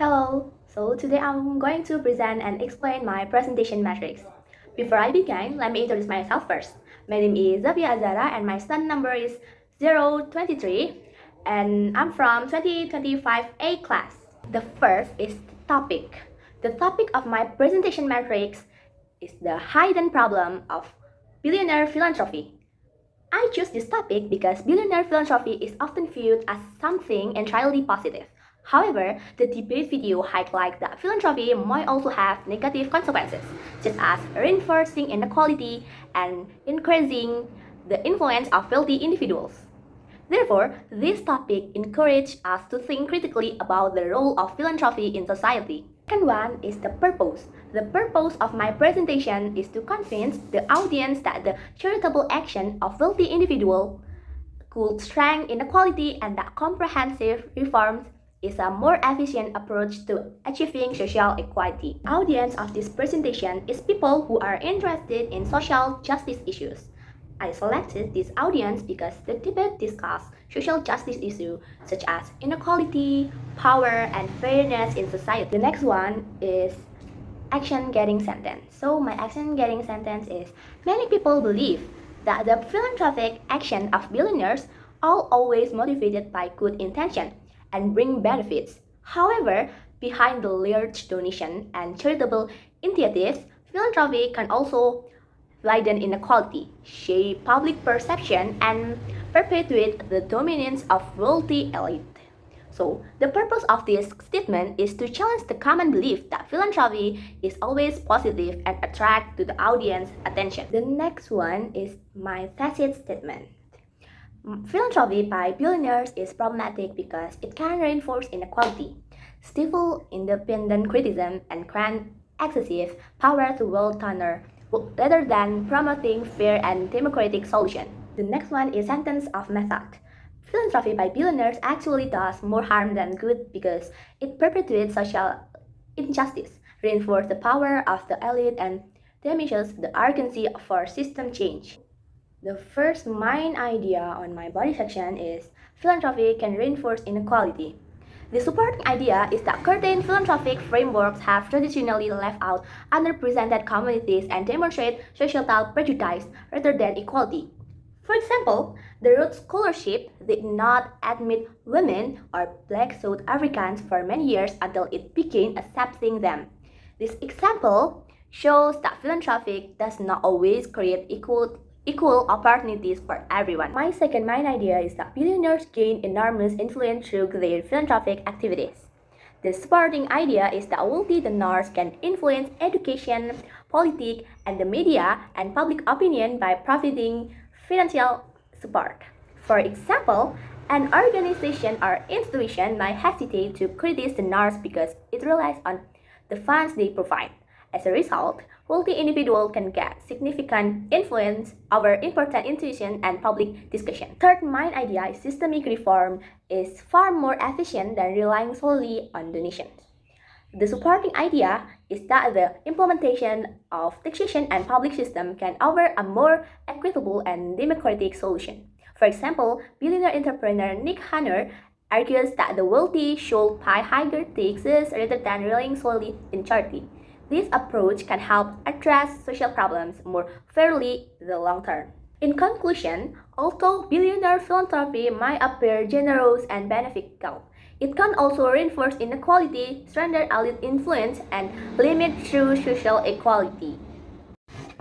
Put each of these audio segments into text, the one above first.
Hello, so today I'm going to present and explain my presentation matrix. Before I begin, let me introduce myself first. My name is Zavia Azzahra and my stand number is 023 and I'm from 2025 A class. The first is the topic. The topic of my presentation matrix is the hidden problem of billionaire philanthropy. I choose this topic because billionaire philanthropy is often viewed as something entirely positive. However, the debate video highlights that philanthropy might also have negative consequences, such as reinforcing inequality and increasing the influence of wealthy individuals. Therefore, this topic encourages us to think critically about the role of philanthropy in society. Second one is the purpose. The purpose of my presentation is to convince the audience that the charitable action of wealthy individuals could strengthen inequality and that comprehensive reforms is a more efficient approach to achieving social equality. The audience of this presentation is people who are interested in social justice issues. I selected this audience because the debate discusses social justice issues such as inequality, power, and fairness in society. The next one is action getting sentence. So my action getting sentence is many people believe that the philanthropic action of billionaires are always motivated by good intention and bring benefits. However, behind the large donation and charitable initiatives, philanthropy can also widen inequality, shape public perception, and perpetuate the dominance of wealthy elite. So, the purpose of this statement is to challenge the common belief that philanthropy is always positive and attract to the audience attention. The next one is my thesis statement. Philanthropy by billionaires is problematic because it can reinforce inequality, stifle independent criticism, and grant excessive power to wealth owners rather than promoting fair and democratic solutions. The next one is sentence of method. Philanthropy by billionaires actually does more harm than good because it perpetuates social injustice, reinforces the power of the elite, and diminishes the urgency for system change. The first main idea on my body section is philanthropy can reinforce inequality. The supporting idea is that certain philanthropic frameworks have traditionally left out underrepresented communities and demonstrate societal prejudice rather than equality. For example, the Rhodes Scholarship did not admit women or Black South Africans for many years until it began accepting them. This example shows that philanthropy does not always create equal opportunities for everyone. My second main idea is that billionaires gain enormous influence through their philanthropic activities. The supporting idea is that wealthy donors can influence education, politics, and the media and public opinion by providing financial support. For example, an organization or institution might hesitate to criticize donors because it relies on the funds they provide. As a result, wealthy individuals can get significant influence over important institutions and public discussion. Third main idea is systemic reform is far more efficient than relying solely on donations. The supporting idea is that the implementation of taxation and public system can offer a more equitable and democratic solution. For example, billionaire entrepreneur Nick Hanner argues that the wealthy should pay higher taxes rather than relying solely on charity. This approach can help address social problems more fairly in the long term. In conclusion, although billionaire philanthropy might appear generous and beneficial, it can also reinforce inequality, strengthen elite influence, and limit true social equality.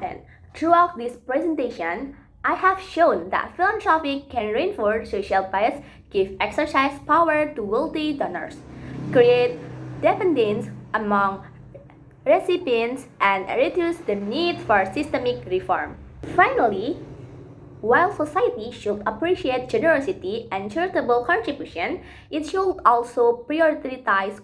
Then, throughout this presentation, I have shown that philanthropy can reinforce social bias, give exercise power to wealthy donors, create dependence among recipients, and reduce the need for systemic reform. Finally, while society should appreciate generosity and charitable contribution, it should also prioritize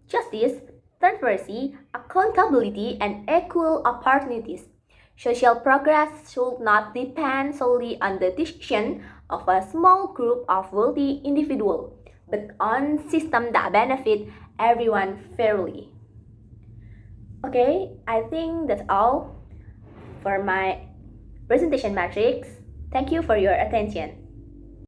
justice, transparency, accountability, and equal opportunities. Social progress should not depend solely on the decision of a small group of wealthy individuals, but on systems that benefit everyone fairly. Okay, I think that's all for my presentation matrix. Thank you for your attention.